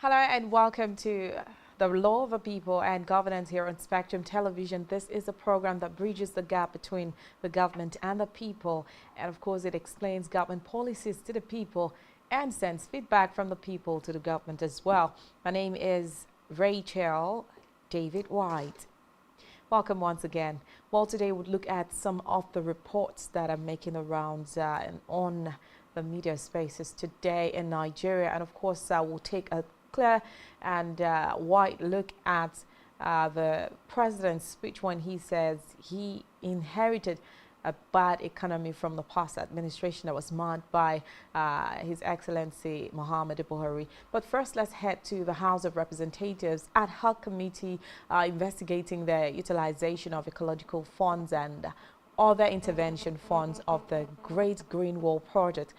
Hello and welcome to the Law of the People and Governance here on Spectrum Television. This is a program that bridges the gap between the government and the people. And of course, it explains government policies to the people and sends feedback from the people to the government as well. My name is Rachel David White. Welcome once again. Well, today we'll look at some of the reports that are making the rounds on the media spaces today in Nigeria. And of course, we'll take a clear and wide look at the president's speech when he says he inherited a bad economy from the past administration that was marked by His Excellency Muhammadu Buhari. But first, let's head to the House of Representatives ad hoc committee investigating the utilization of ecological funds and other intervention funds of the Great Green Wall project.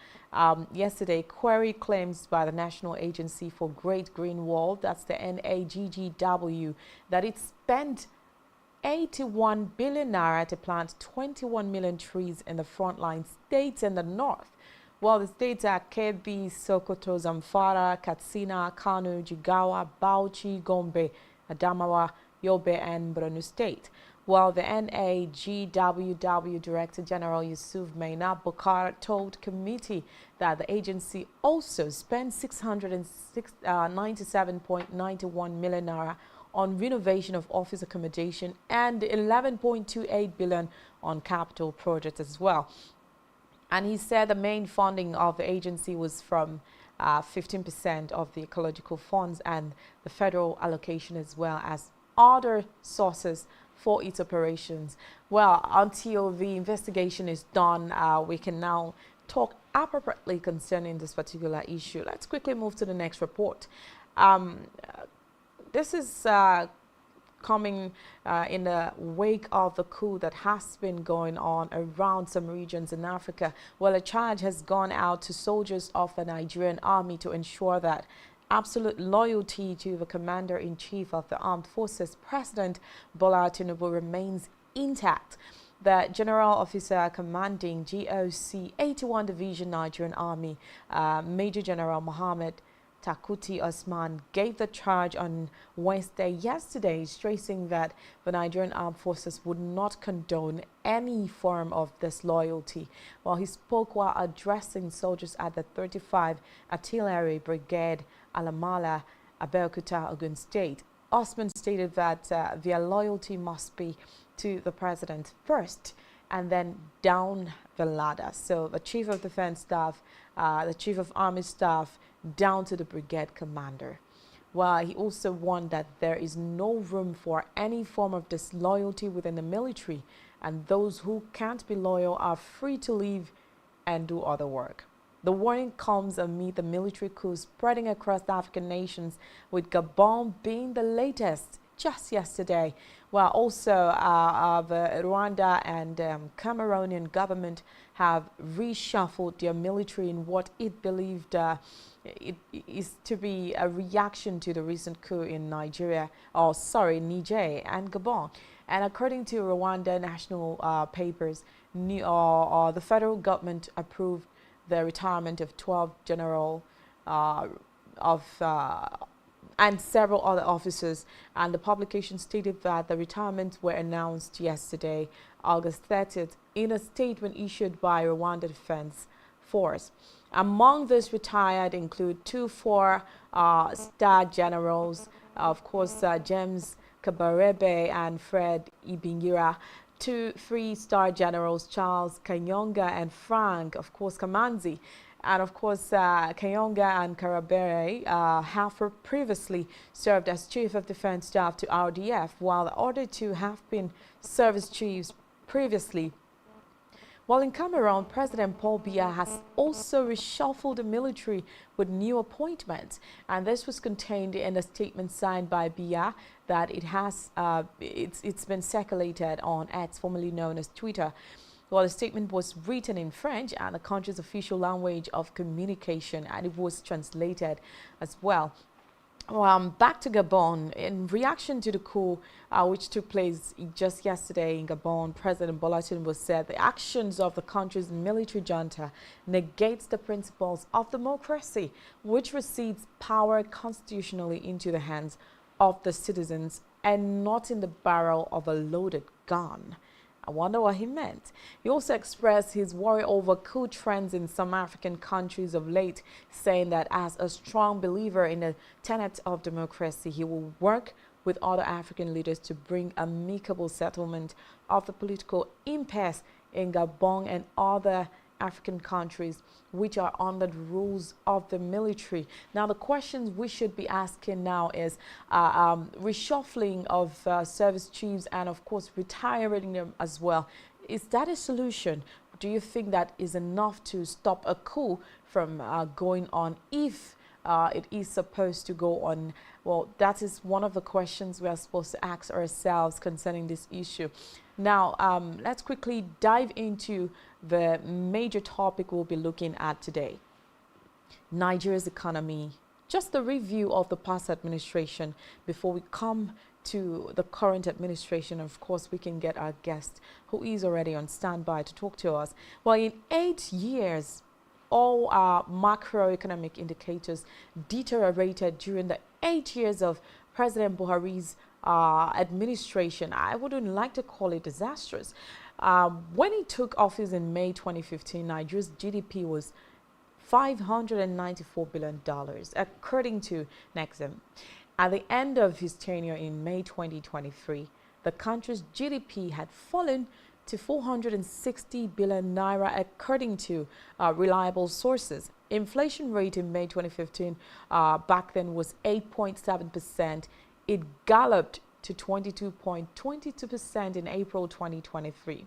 Yesterday, query claims by the National Agency for Great Green Wall, that's the NAGGW, that it spent 81 billion naira to plant 21 million trees in the frontline states in the north. Well, the states are Kebbi, Sokoto, Zamfara, Katsina, Kano, Jigawa, Bauchi, Gombe, Adamawa, Yobe, and Borno State. Well, the NAGWW Director General Yusuf Maina Bukar told committee that the agency also spent 697.91 million naira on renovation of office accommodation and 11.28 billion on capital projects as well. And he said the main funding of the agency was from 15% of the ecological funds and the federal allocation as well as other sources for its operations. Well, until the investigation is done, we can now talk appropriately concerning this particular issue. Let's quickly move to the next report. This is coming in the wake of the coup that has been going on around some regions in Africa. Well, a charge has gone out to soldiers of the Nigerian army to ensure that absolute loyalty to the Commander-in-Chief of the Armed Forces, President Bola Tinubu, remains intact. The General Officer Commanding GOC 81 Division Nigerian Army, Major General Mohammed Takuti Osman, gave the charge on Wednesday yesterday, stressing that the Nigerian Armed Forces would not condone any form of disloyalty. While he spoke while addressing soldiers at the 35 Artillery Brigade, Alamala, Abeokuta, Ogun State, Osman stated that their loyalty must be to the president first and then down the ladder. So the Chief of Defense Staff, the Chief of Army Staff, down to the brigade commander. Well, he also warned that there is no room for any form of disloyalty within the military, and those who can't be loyal are free to leave and do other work. The warning comes amid the military coup spreading across the African nations, with Gabon being the latest just yesterday. Well, also the Rwanda and Cameroonian government have reshuffled their military in what it believed it is to be a reaction to the recent coup in Niger and Gabon. And according to Rwanda national papers, the federal government approved the retirement of 12 general and several other officers, and the publication stated that the retirements were announced yesterday, August 30th, in a statement issued by Rwanda Defense Force. Among those retired include 2 4-star generals, of course, James Kabarebe and Fred Ibingira, 2 3-star generals, Charles Kanyonga and Frank, of course, Kamanzi. And of course, Kanyonga and Karabere have previously served as Chief of Defense Staff to RDF, while the other 2 have been service chiefs previously. While in Cameroon, President Paul Biya has also reshuffled the military with new appointments, and this was contained in a statement signed by Biya that it's been circulated on X, formerly known as Twitter. Well, the statement was written in French and the country's official language of communication, and it was translated as well. Back to Gabon. In reaction to the coup which took place just yesterday in Gabon, President Bola Tinubu said the actions of the country's military junta negates the principles of democracy, which recedes power constitutionally into the hands of the citizens and not in the barrel of a loaded gun. I wonder what he meant. He also expressed his worry over coup trends in some African countries of late, saying that as a strong believer in the tenet of democracy, he will work with other African leaders to bring amicable settlement of the political impasse in Gabon and other African countries which are under the rules of the military. Now, the questions we should be asking now is reshuffling of service chiefs and, of course, retiring them as well. Is that a solution? Do you think that is enough to stop a coup from going on if it is supposed to go on? Well, that is one of the questions we are supposed to ask ourselves concerning this issue. Now, let's quickly dive into the major topic we'll be looking at today. Nigeria's economy. Just a review of the past administration before we come to the current administration. Of course, we can get our guest who is already on standby to talk to us. Well, in 8 years, all our macroeconomic indicators deteriorated during the 8 years of President Buhari's administration. I wouldn't like to call it disastrous. When he took office in May 2015, Nigeria's GDP was $594 billion, according to Nexim. At the end of his tenure in May 2023, the country's GDP had fallen to 460 billion naira, according to reliable sources. Inflation rate in May 2015 back then was 8.7%. It galloped to 22.22% in April 2023.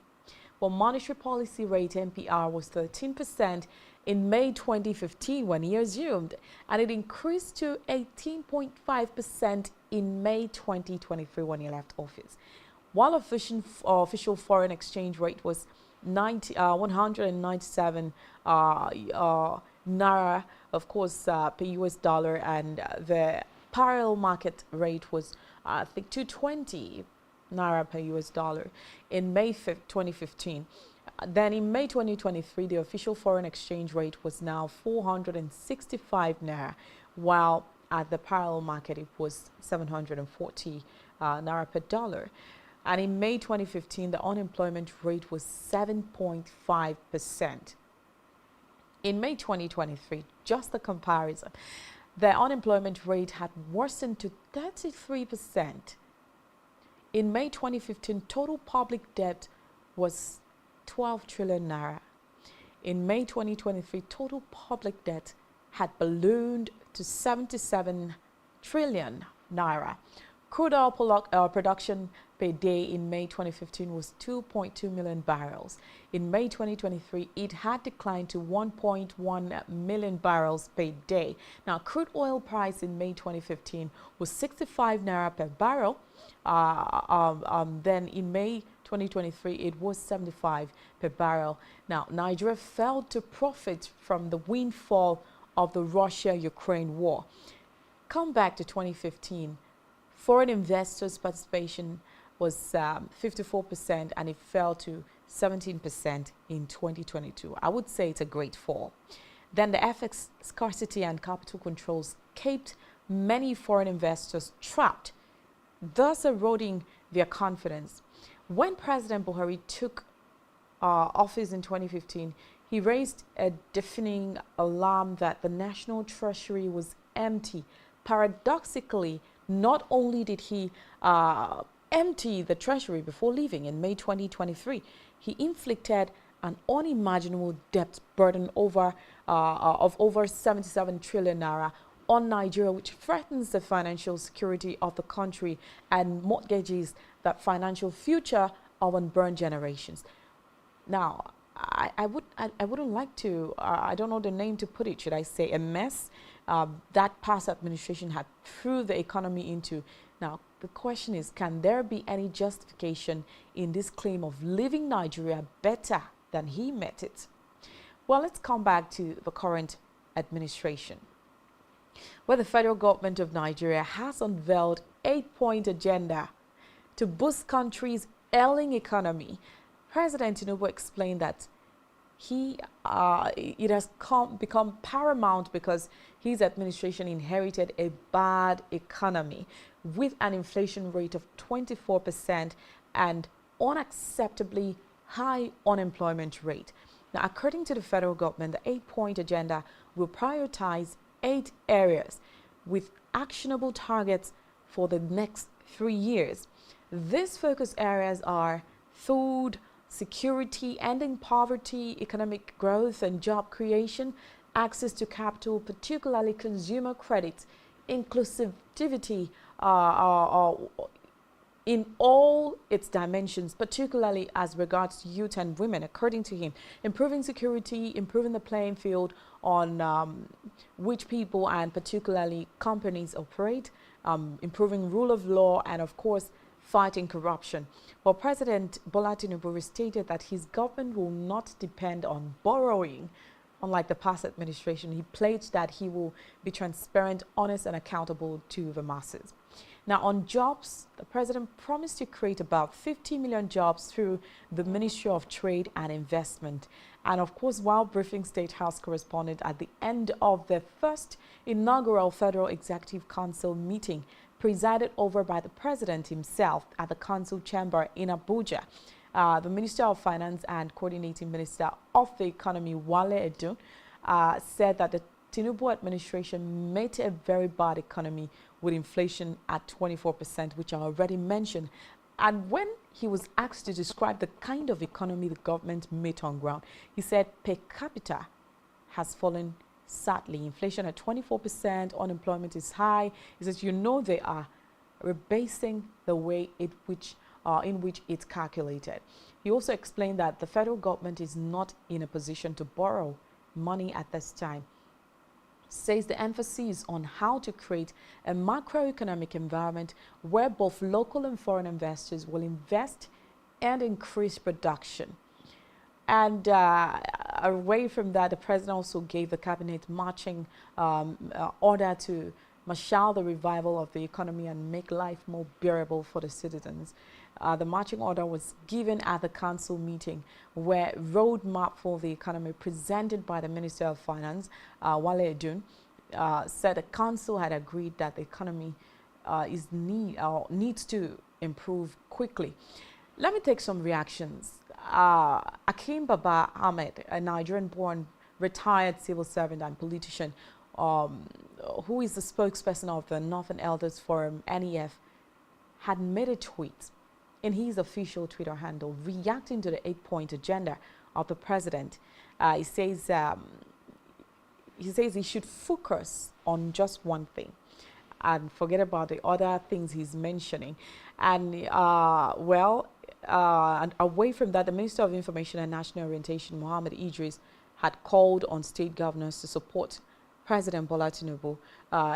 Well, monetary policy rate MPR was 13% in May 2015 when he assumed, and it increased to 18.5% in May 2023 when he left office. While official foreign exchange rate was 197 naira, of course, per US dollar, and the parallel market rate was, I think, 220 naira per US dollar in May 2015. Then in May 2023, the official foreign exchange rate was now 465 naira, while at the parallel market it was 740 naira per dollar. And in May 2015, the unemployment rate was 7.5%. In May 2023, just a comparison, the unemployment rate had worsened to 33%. In May 2015, total public debt was 12 trillion naira. In May 2023, total public debt had ballooned to 77 trillion naira. Crude oil production per day in May 2015 was 2.2 million barrels. In May 2023, it had declined to 1.1 million barrels per day. Now, crude oil price in May 2015 was 65 naira per barrel. Then in May 2023, it was 75 per barrel. Now, Nigeria failed to profit from the windfall of the Russia-Ukraine war. Come back to 2015. Foreign investors' participation was 54% and it fell to 17% in 2022. I would say it's a great fall. Then the FX scarcity and capital controls kept many foreign investors trapped, thus eroding their confidence. When President Buhari took office in 2015, he raised a deafening alarm that the national treasury was empty. Paradoxically, not only did he empty the treasury before leaving in May 2023, he inflicted an unimaginable debt burden of over 77 trillion naira on Nigeria, which threatens the financial security of the country and mortgages the financial future of unborn generations. Now, I wouldn't like to, I don't know the name to put it, should I say a mess that past administration had threw the economy into. Now, the question is, can there be any justification in this claim of leaving Nigeria better than he met it? Well, let's come back to the current administration. where the federal government of Nigeria has unveiled 8-point agenda to boost country's ailing economy. President Tinubu explained that it has become paramount because his administration inherited a bad economy with an inflation rate of 24% and unacceptably high unemployment rate. Now, according to the federal government, the 8-point agenda will prioritize 8 areas with actionable targets for the next 3 years. These focus areas are food, security, ending poverty, economic growth and job creation, access to capital, particularly consumer credit, inclusivity in all its dimensions, particularly as regards youth and women, according to him, improving security, improving the playing field on which people and particularly companies operate, improving rule of law, and of course, fighting corruption. Well, President Bola Tinubu stated that his government will not depend on borrowing. Unlike the past administration, he pledged that he will be transparent, honest, and accountable to the masses. Now, on jobs, the president promised to create about 50 million jobs through the Ministry of Trade and Investment. And of course, while briefing State House correspondent at the end of the first inaugural Federal Executive Council meeting, presided over by the president himself at the council chamber in Abuja, the Minister of Finance and Coordinating Minister of the Economy, Wale Edun, said that the Tinubu administration made a very bad economy with inflation at 24%, which I already mentioned. And when he was asked to describe the kind of economy the government made on ground, he said per capita has fallen sadly. Inflation at 24%, unemployment is high. He says, they are rebasing the way in which it's calculated. He also explained that the federal government is not in a position to borrow money at this time. Says the emphasis on how to create a macroeconomic environment where both local and foreign investors will invest and increase production. And away from that, the president also gave the cabinet marching order to marshal the revival of the economy and make life more bearable for the citizens. The marching order was given at the council meeting where roadmap for the economy presented by the Minister of Finance, Wale Edun, said the council had agreed that the economy needs to improve quickly. Let me take some reactions. Akim Baba Ahmed, a Nigerian-born retired civil servant and politician, who is the spokesperson of the Northern Elders Forum, NEF, had made a tweet in his official Twitter handle reacting to the 8-point agenda of the president. He says he should focus on just one thing and forget about the other things he's mentioning. And and away from that, the Minister of Information and National Orientation, Mohammed Idris, had called on state governors to support President Bola Tinubu.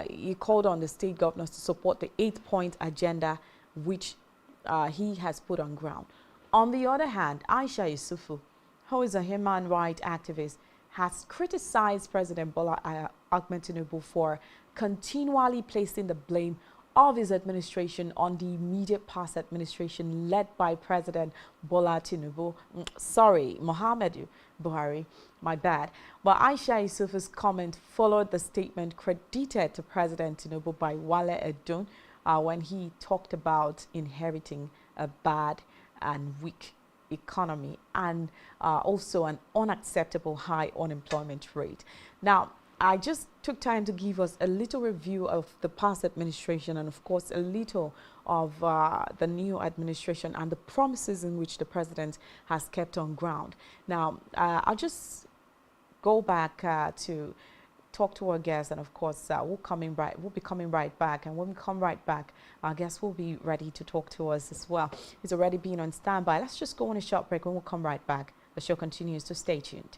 He called on the state governors to support the 8-point agenda, which he has put on ground. On the other hand, Aisha Yusufu, who is a human rights activist, has criticized President Bola Ahmed Tinubu for continually placing the blame of his administration on the immediate past administration led by President Bola Tinubu. Muhammadu Buhari, my bad. But Aisha Yusufu's comment followed the statement credited to President Tinubu by Wale Edun when he talked about inheriting a bad and weak economy and also an unacceptable high unemployment rate. Now, I just took time to give us a little review of the past administration and, of course, a little of the new administration and the promises in which the president has kept on ground. Now, I'll just go back to talk to our guests, and of course, we'll be coming right back. And when we come right back, our guests will be ready to talk to us as well. He's already been on standby. Let's just go on a short break. When we'll come right back, the show continues, so stay tuned.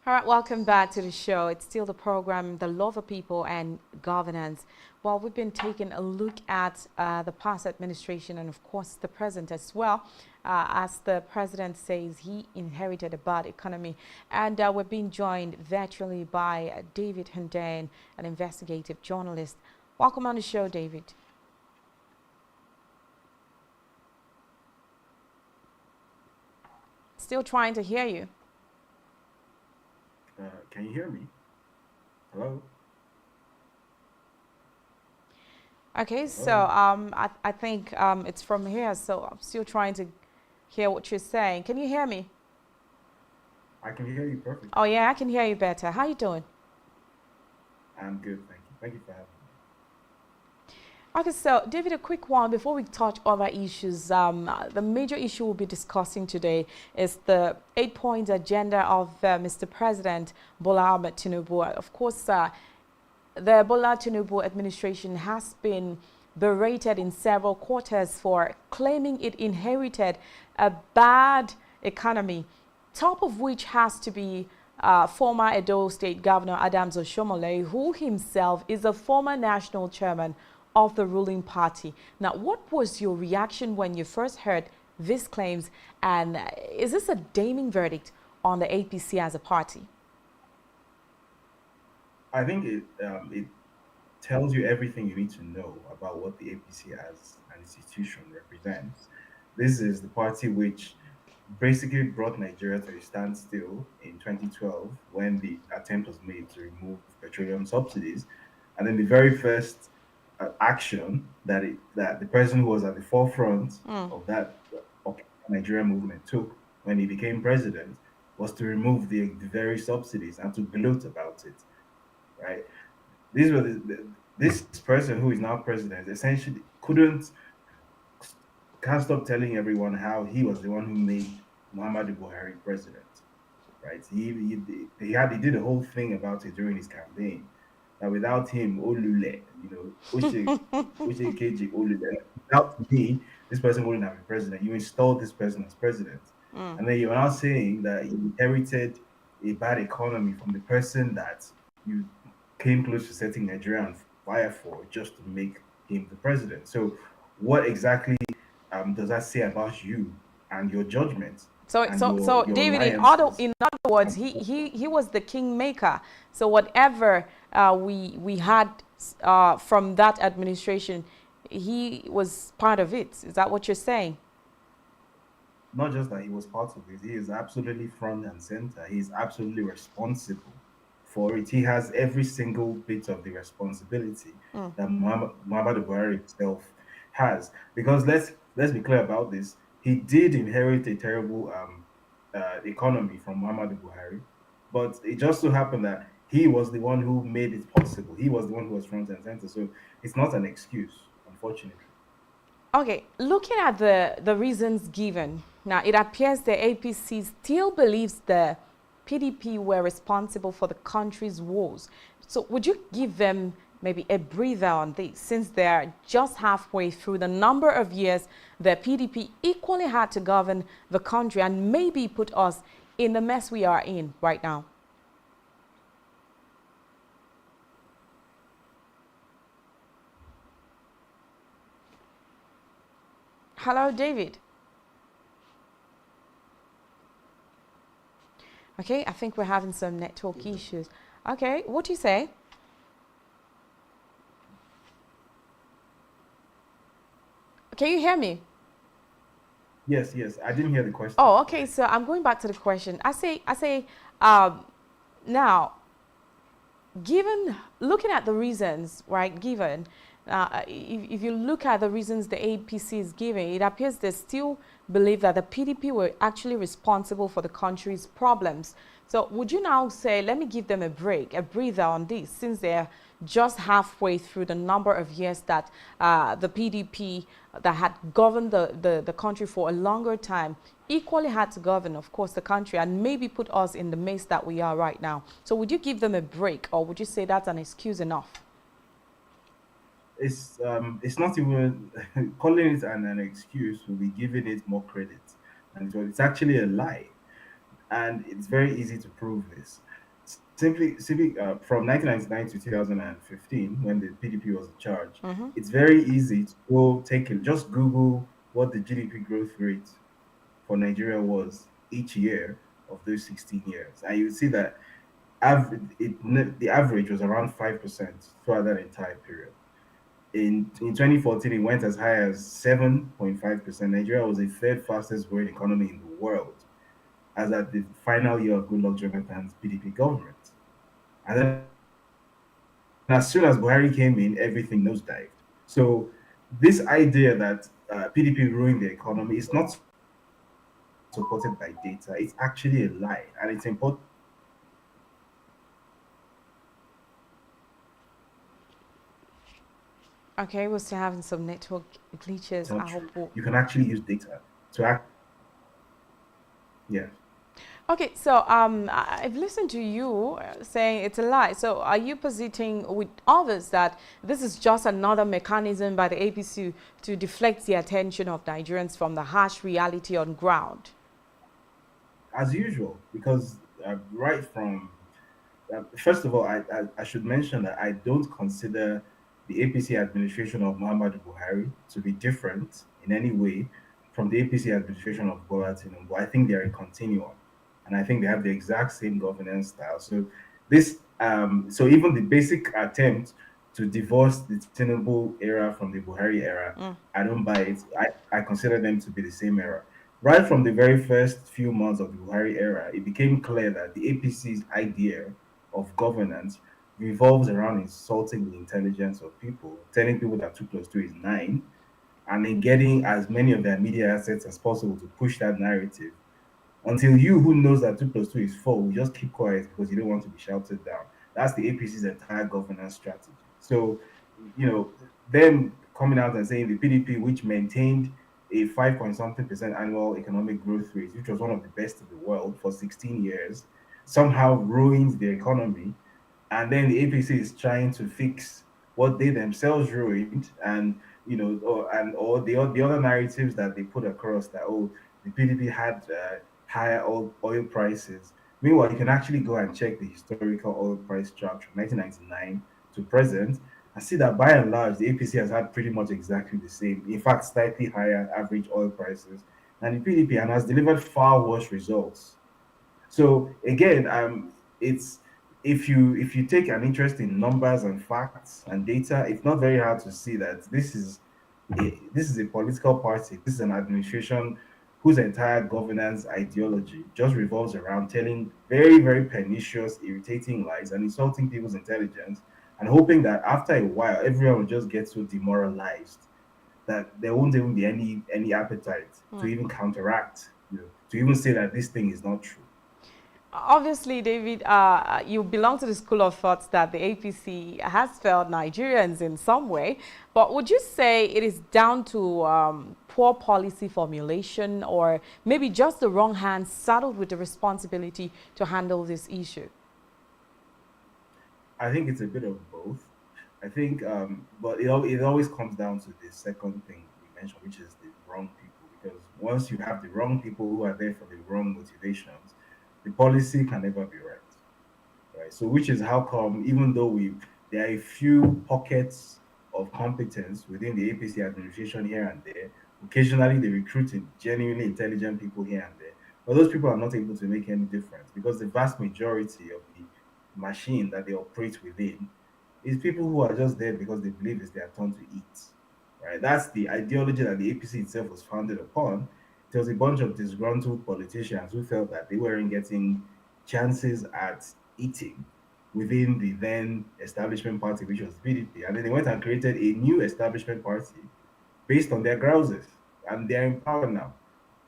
All right, welcome back to the show. It's still the program, The Love of People and Governance. Well, we've been taking a look at the past administration and, of course, the present as well. As the president says, he inherited a bad economy. And we're being joined virtually by David Hundan, an investigative journalist. Welcome on the show, David. Still trying to hear you. Can you hear me? Hello? Okay, so Hello? I think it's from here, so I'm still trying to hear what you're saying. Can you hear me? I can hear you perfectly. Oh yeah, I can hear you better. How you doing? I'm good, thank you. Thank you for having me. Okay, so David, a quick one before we touch other issues. The major issue we'll be discussing today is the 8 point agenda of Mr. President Bola Ahmed Tinubu. Of course, the Bola Tinubu administration has been berated in several quarters for claiming it inherited a bad economy, top of which has to be former Edo State Governor Adams Oshomole, who himself is a former national chairman of the ruling party. Now, what was your reaction when you first heard these claims? And is this a damning verdict on the APC as a party? I think it tells you everything you need to know about what the APC as an institution represents. This is the party which basically brought Nigeria to a standstill in 2012 when the attempt was made to remove petroleum subsidies. And then the very first action that the person who was at the forefront Mm. of that Nigeria movement took when he became president was to remove the very subsidies and to gloat about it, right? These were this person who is now president essentially can't stop telling everyone how he was the one who made Muhammadu Buhari president, right? He did a whole thing about it during his campaign. That without him, Olule, Uche Keji Olule, without me, this person wouldn't have been president. You installed this person as president, Mm. and then you're now saying that he inherited a bad economy from the person that you came close to setting Nigeria on fire for just to make him the president. So, what exactly does that say about you and your judgment and So your David, alliances? in other words, he was the kingmaker. So whatever we had from that administration, he was part of it. Is that what you're saying? Not just that he was part of it, he is absolutely front and center. He is absolutely responsible for it. He has every single bit of the responsibility Mm. that Muhammad Buhari himself has. Because let's be clear about this. He did inherit a terrible economy from Muhammad Buhari, but it just so happened that he was the one who made it possible. He was the one who was front and center. So it's not an excuse, unfortunately. Okay, looking at the reasons given, now it appears the APC still believes the PDP were responsible for the country's woes. So would you give them maybe a breather on this, since they're just halfway through the number of years the PDP equally had to govern the country and maybe put us in the mess we are in right now? Hello, David. Okay, I think we're having some network issues. Okay, what do you say? Can you hear me? Yes, yes. I didn't hear the question. Oh, Go okay. ahead. So I'm going back to the question. Um, now, given looking at the reasons, right? Given, if you look at the reasons the APC is giving, it appears they still believe that the PDP were actually responsible for the country's problems. So, would you now say, let me give them a break, a breather on this, since they're just halfway through the number of years that the PDP that had governed the country for a longer time equally had to govern, of course, the country and maybe put us in the mess that we are right now. So would you give them a break, or would you say that's an excuse enough? It's not even calling it an excuse will be giving it more credit, and so it's actually a lie, and it's very easy to prove this. simply from 1999 to 2015, when the PDP was in charge, Mm-hmm. it's very easy to go take it. Just Google what the GDP growth rate for Nigeria was each year of those 16 years, and you would see that the average was around 5% throughout that entire period. In 2014, it went as high as 7.5%. Nigeria was the third fastest growing economy in the world, as at the final year of Goodluck Jonathan's PDP government. And then as soon as Buhari came in, everything nosedived. So this idea that PDP ruined the economy is not supported by data. It's actually a lie, and it's important that we understand that. Okay, we're still having some network It's glitches. not I hope true. we'll... You can actually use data to yeah. Okay, so I've listened to you saying it's a lie. So are you positing with others that this is just another mechanism by the APC to deflect the attention of Nigerians from the harsh reality on ground? As usual, because right from first of all, I should mention that I don't consider the APC administration of Muhammadu Buhari to be different in any way from the APC administration of Bola Tinubu. I think they're a continuum, and I think they have the exact same governance style. So even the basic attempt to divorce the Tinubu era from the Buhari era, Mm. I don't buy it. I consider them to be the same era. Right from the very first few months of the Buhari era, it became clear that the APC's idea of governance revolves around insulting the intelligence of people, telling people that 2 plus 2 is 9, and then getting as many of their media assets as possible to push that narrative until you who knows that 2 plus 2 is 4 will just keep quiet because you don't want to be shouted down. That's the APC's entire governance strategy. So, them coming out and saying the PDP, which maintained a 5 point something percent annual economic growth rate, which was one of the best in the world for 16 years, somehow ruins the economy, and then the APC is trying to fix what they themselves ruined, and or the other narratives that they put across that, oh, the PDP had higher oil prices. Meanwhile, you can actually go and check the historical oil price chart from 1999 to present and see that by and large the APC has had pretty much exactly the same, in fact slightly higher average oil prices than the PDP, and has delivered far worse results. So again, it's if you take an interest in numbers and facts and data, it's not very hard to see that this is a political party. This is an administration whose entire governance ideology just revolves around telling very, very pernicious, irritating lies and insulting people's intelligence, and hoping that after a while everyone will just get so demoralized that there won't even be any appetite to Mm. even counteract, to even say that this thing is not true. Obviously, David, you belong to the school of thought that the APC has failed Nigerians in some way. But would you say it is down to poor policy formulation, or maybe just the wrong hands saddled with the responsibility to handle this issue? I think it's a bit of both. I think, but it always comes down to the second thing we mentioned, which is the wrong people. Because once you have the wrong people who are there for the wrong motivations, the policy can never be right. So, which is how come, even though there are a few pockets of competence within the APC administration here and there. Occasionally, they recruit genuinely intelligent people here and there, but those people are not able to make any difference because the vast majority of the machine that they operate within is people who are just there because they believe it's their turn to eat. Right? That's the ideology that the APC itself was founded upon. It was a bunch of disgruntled politicians who felt that they weren't getting chances at eating within the then establishment party, which was PDP. And then they went and created a new establishment party based on their grouses, and they're in power now.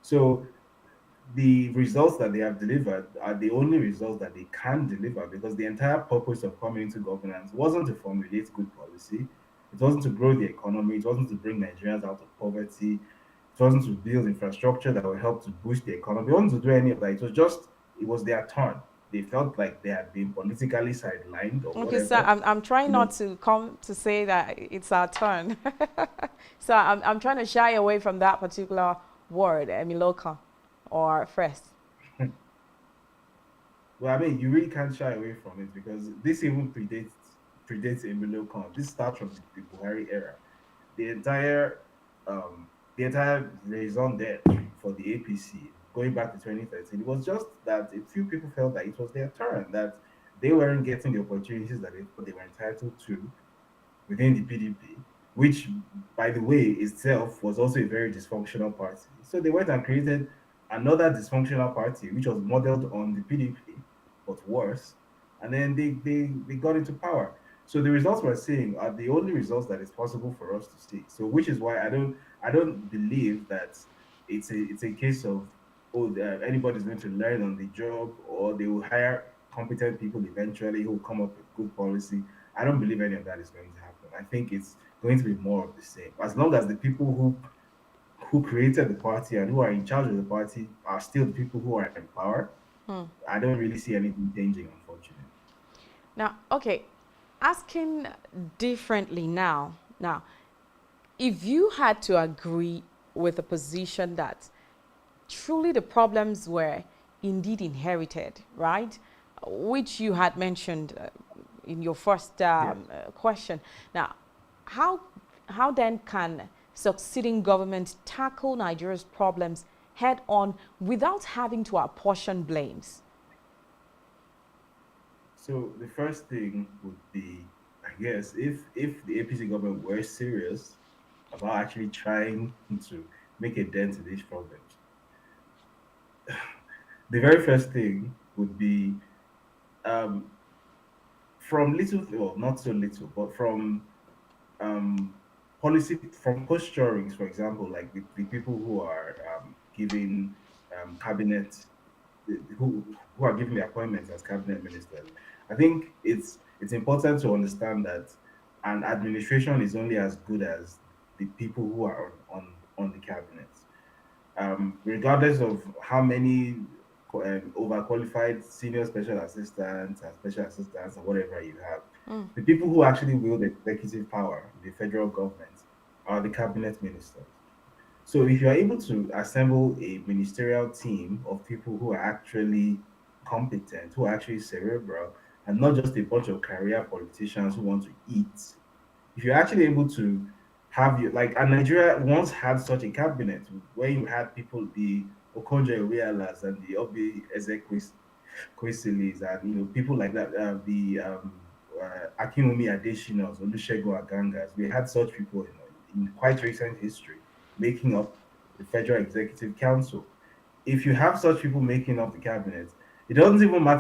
So the results that they have delivered are the only results that they can deliver, because the entire purpose of coming into governance wasn't to formulate good policy, it wasn't to grow the economy, it wasn't to bring Nigerians out of poverty, it wasn't to build infrastructure that will help to boost the economy, it wasn't to do any of that. It was their turn. They felt like they had been politically sidelined or Okay, so whatever. I'm trying You not know, to come to say that it's our turn. So I'm trying to shy away from that particular word, emiloka or fresh. Well, I mean, you really can't shy away from it because this even predates Emilio Khan. This starts from the Buhari era. The entire um the entire raison d'etre for the APC going back to 2013, it was just that a few people felt that it was their turn, that they weren't getting the opportunities that they thought they were entitled to within the PDP, which, by the way, itself was also a very dysfunctional party. So they went and created another dysfunctional party, which was modeled on the PDP, but worse. And then they got into power. So the results we're seeing are the only results that is possible for us to see. So which is why I don't believe that it's a case of, oh, anybody's going to learn on the job, or they will hire competent people eventually who will come up with good policy. I don't believe any of that is going to happen. I think it's going to be more of the same. As long as the people who created the party and who are in charge of the party are still the people who are in power, Hmm. I don't really see anything changing, unfortunately. Now, okay, asking differently now. Now, if you had to agree with the position that truly the problems were indeed inherited, right? Which you had mentioned in your first Yes. question. Now, how, how then can succeeding government tackle Nigeria's problems head on without having to apportion blames? So the first thing would be, I guess, if the APC government were serious about actually trying to make a dent in these problems, the very first thing would be, um, from little, well, not so little, but from um, policy, from posturings, for example, like the people who are giving cabinet, who are giving the appointments as cabinet ministers. I think it's important to understand that an administration is only as good as the people who are on the cabinet, regardless of how many overqualified senior special assistants and special assistants or whatever you have. Mm. The people who actually wield executive power, the federal government, are the cabinet ministers. So if you are able to assemble a ministerial team of people who are actually competent, who are actually cerebral, and not just a bunch of career politicians who want to eat, if you're actually able to have your, like, and Nigeria once had such a cabinet where you had people, the Okonjo Iwealas and the Obi Ezekwesilis, and people like that, the Akinwumi Adeshinas, Olusegun Agangas. We had such people in quite recent history making up the Federal Executive Council. If you have such people making up the cabinet, it doesn't even matter